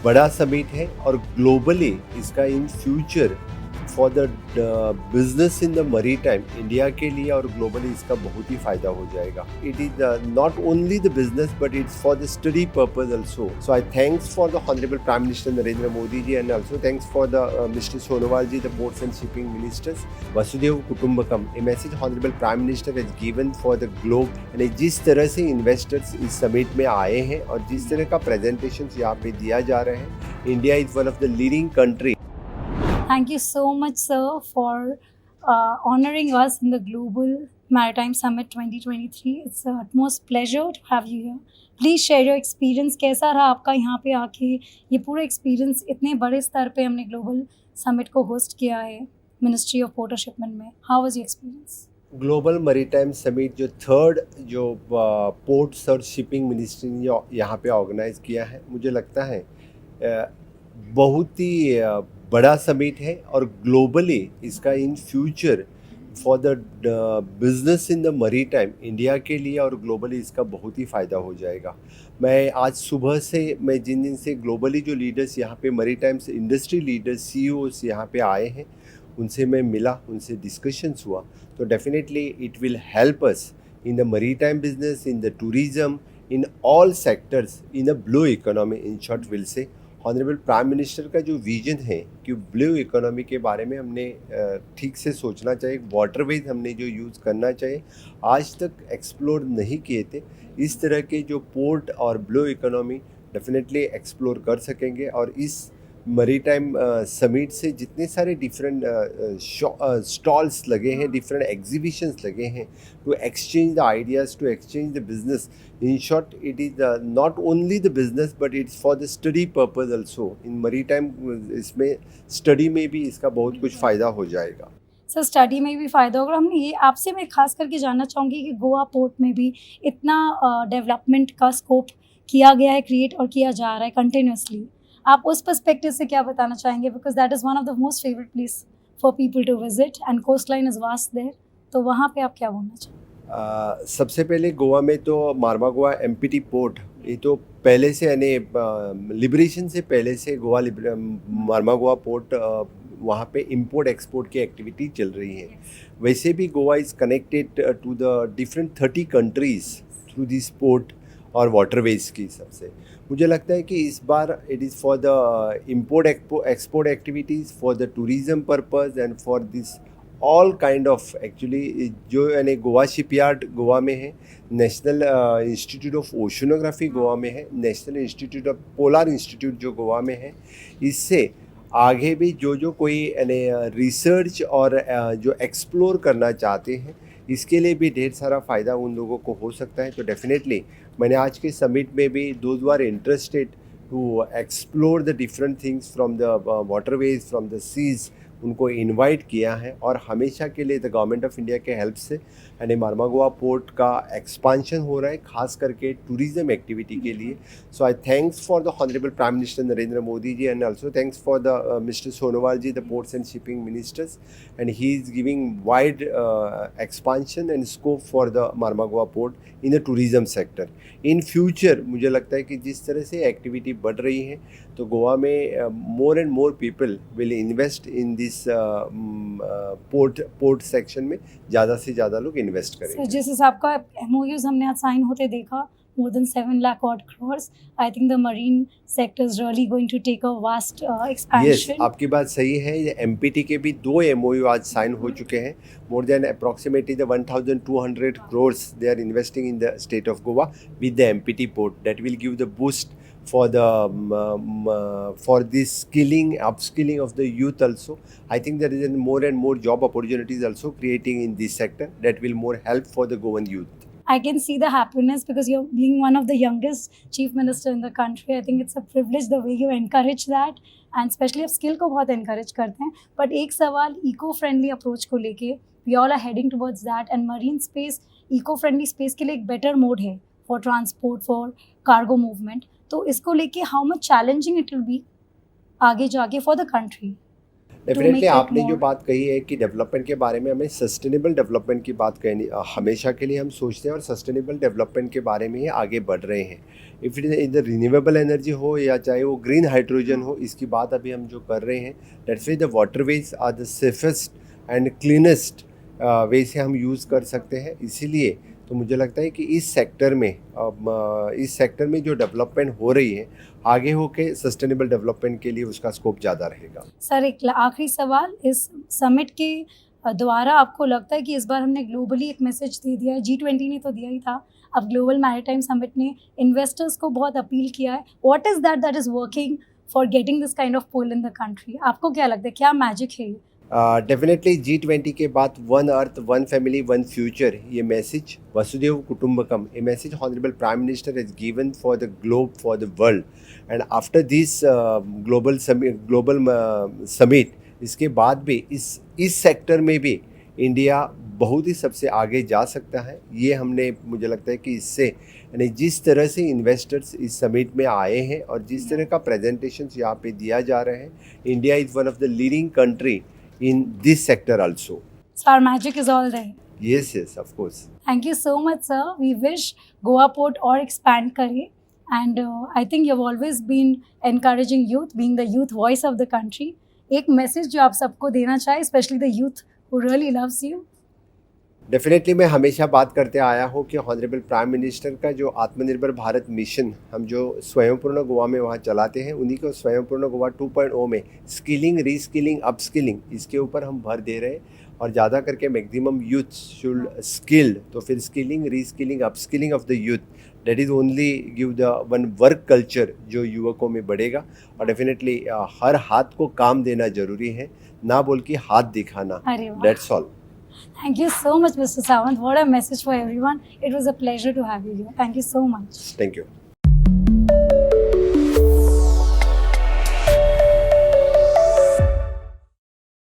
बड़ा समिट है और ग्लोबली इसका in future for the business in the मरी टाइम इंडिया के लिए और ग्लोबली इसका बहुत ही फायदा हो जाएगा. It is not only the business but it's for the study purpose also. So I thanks for the honourable prime minister Narendra Modi ji and also thanks for the mister Sonowal ji, the ports and shipping ministers. वसुदेव कुटुंबकम a message honourable prime minister has given for the globe. यानी जिस तरह से investors इस summit में आए हैं और जिस तरह का प्रेजेंटेशन यहाँ पे दिया जा रहा है, India is one of the leading country. Thank you so much, sir, for honoring us in the Global Maritime Summit 2023. It's a utmost pleasure to have you here. Please share your experience. कैसा रहा आपका यहाँ पे आके ये पूरा experience? इतने बड़े स्तर पे हमने ग्लोबल समिट को होस्ट किया है मिनिस्ट्री ऑफ पोर्ट और शिपमेंट में. How was your experience? Global maritime summit जो थर्ड जो पोर्ट्स और शिपिंग मिनिस्ट्री ने यहाँ पे ऑर्गेनाइज किया है, मुझे लगता है बहुत ही बड़ा समिट है और ग्लोबली इसका in future for the business in the मरी टाइम इंडिया के लिए और ग्लोबली इसका बहुत ही फ़ायदा हो जाएगा. मैं आज सुबह से मैं जिन दिन से ग्लोबली जो लीडर्स यहाँ पे मरी टाइम से इंडस्ट्री लीडर्स CEOs यहाँ पे आए हैं, उनसे मैं मिला, उनसे डिस्कशंस हुआ. तो definitely it will help us in the maritime business, in the tourism, in all sectors, in a blue economy. In short will say honourable prime minister का जो विजन है कि ब्लू इकोनॉमी के बारे में हमने ठीक से सोचना चाहिए. वाटरवेज हमने जो यूज़ करना चाहिए आज तक एक्सप्लोर नहीं किए थे. इस तरह के जो पोर्ट और ब्लू इकोनॉमी डेफिनेटली एक्सप्लोर कर सकेंगे. और इस मरी टाइम समिट से जितने सारे डिफरेंट स्टॉल्स लगे हैं, डिफरेंट एग्जीबिशंस लगे हैं to exchange the ideas, to exchange the business. In short it is not only the business but it's for the study purpose also. In maritime इसमें study में भी इसका बहुत कुछ फ़ायदा हो जाएगा. सर स्टडी में भी फ़ायदा होगा. हमने ये आपसे मैं खास करके जानना चाहूँगी कि गोवा पोर्ट में भी इतना डेवलपमेंट का स्कोप किया गया है, क्रिएट और किया जा रहा है कंटिन्यूसली. आप उस पर्सपेक्टिव से क्या बताना चाहेंगे? Because that is one of the most favourite place for people to visit and coast line is vast there. तो वहाँ पे आप क्या बोलना चाहेंगे? सबसे पहले गोवा में तो मारमागोवा MPT पोर्ट, ये तो पहले से यानी लिबरेशन से पहले से गोवा मारमागोवा पोर्ट वहाँ पे इंपोर्ट एक्सपोर्ट की एक्टिविटी चल रही है. वैसे भी Goa is connected to the different 30 countries through this port और वाटरवेज की हिसाब से. मुझे लगता है कि इस बार it is for the import export activities, for the tourism purpose and for this all kind of actually जो यानी गोवा शिपयार्ड गोवा में है, national institute of oceanography Goa में है, national institute of polar institute जो गोवा में है. इससे आगे भी जो कोई यानी रिसर्च और जो एक्सप्लोर करना चाहते हैं, इसके लिए भी ढेर सारा फ़ायदा उन लोगों को हो सकता है. तो डेफिनेटली मैंने आज के समिट में भी those are interested to explore the different things from the waterways, from the seas, उनको इनवाइट किया है. और हमेशा के लिए द गवर्नमेंट ऑफ इंडिया के हेल्प से यानी मारमागोवा पोर्ट का एक्सपांशन हो रहा है, खास करके टूरिज़्म एक्टिविटी के लिए. So I thanks for the honourable prime minister Narendra Modi ji and also thanks for the mister Sonowal ji, the ports and shipping ministers. And he is giving wide expansion and scope for the Mormugao port in the tourism sector. In future मुझे लगता है कि जिस तरह से activity बढ़ रही है तो गोवा में more and more people will invest in this port section में. ज़्यादा से ज़्यादा लोग इन्वेस्ट करेंगे. सर जिस हिसाब का MOUs हमने आज साइन होते देखा, more than 7 lakh odd crores, I think the marine sector is really going to take a vast expansion. Yes, आपकी बात सही है. ये MPT के भी 2 MOU आज साइन हो चुके हैं. More than approximately the 1,200 crores they are investing in the state of Goa with the MPT port. That will give the boost for the for this upskilling of the youth also. I think there is more and more job opportunities also creating in this sector that will more help for the Goan youth. I can see the happiness because you're being one of the youngest chief minister in the country. I think it's a privilege the way you encourage that and especially आप skill को बहुत encourage करते हैं. But एक सवाल eco-friendly approach को लेके, we all are heading towards that and marine space eco-friendly space के लिए एक better mode है for transport, for cargo movement. तो इसको लेके how much challenging it will be आगे जाके for the country? Definitely it आपने जो more? बात कही है कि डेवलपमेंट के बारे में हमें सस्टेनेबल डेवलपमेंट की बात करनी हमेशा के लिए हम सोचते हैं और सस्टेनेबल डेवलपमेंट के बारे में ही आगे बढ़ रहे हैं। इफ इधर रिन्यूएबल एनर्जी हो या चाहे वो ग्रीन हाइड्रोजन हो, इसकी बात अभी हम जो कर रहे हैं, that's the waterways are the safest and cleanest way से हम यूज़ कर सकते हैं। इसीलिए तो मुझे लगता है कि इस सेक्टर में जो डेवलपमेंट हो रही है, आगे होके सस्टेनेबल डेवलपमेंट के लिए उसका स्कोप ज़्यादा रहेगा। सर, एक आखिरी सवाल, इस समिट के द्वारा आपको लगता है कि इस बार हमने ग्लोबली एक मैसेज दे दिया है? G20 ने तो दिया ही था, अब ग्लोबल मैरीटाइम समिट ने इन्वेस्टर्स को बहुत अपील किया है। What is that is working for getting this kind of pull in the country? आपको क्या लगता है, क्या मैजिक है ये? डेफिनेटली G20 के बाद one earth one family one future, ये मैसेज वसुदेव कुटुंबकम, ये message honourable prime minister has given for the globe, for the world. And after this global summit, इसके बाद भी इस सेक्टर में भी इंडिया बहुत ही सबसे आगे जा सकता है। ये हमने, मुझे लगता है कि इससे, यानी जिस तरह से इन्वेस्टर्स इस समिट में आए हैं और जिस तरह का प्रेजेंटेशंस यहाँ पे दिया जा रहा है, India is one of the leading country in this sector also. So our magic is all there. Yes, of course. Thank you so much, sir. We wish Goa Port और expand करे, and I think you've always been encouraging youth, being the youth voice of the country. एक message जो आप सबको देना चाहे, especially the youth who really loves you. Definitely मैं हमेशा बात करते आया हूँ कि ऑनरेबल प्राइम मिनिस्टर का जो आत्मनिर्भर भारत मिशन हम जो स्वयंपूर्ण गोवा में वहाँ चलाते हैं, उन्हीं को स्वयंपूर्ण गोवा 2.0 में स्किलिंग, रीस्किलिंग, अपस्किलिंग, इसके ऊपर हम भर दे रहे हैं। और ज़्यादा करके मैक्सिमम यूथ शुड स्किल्ड, तो फिर skilling, reskilling, upskilling of the youth, that is only give the one work culture जो युवकों में बढ़ेगा। और डेफिनेटली हर हाथ को काम देना ज़रूरी है, ना बोल के हाथ दिखाना। That's all. Thank you so much, Mr. Sawant. What a message for everyone. It was a pleasure to have you here. Thank you so much. Thank you.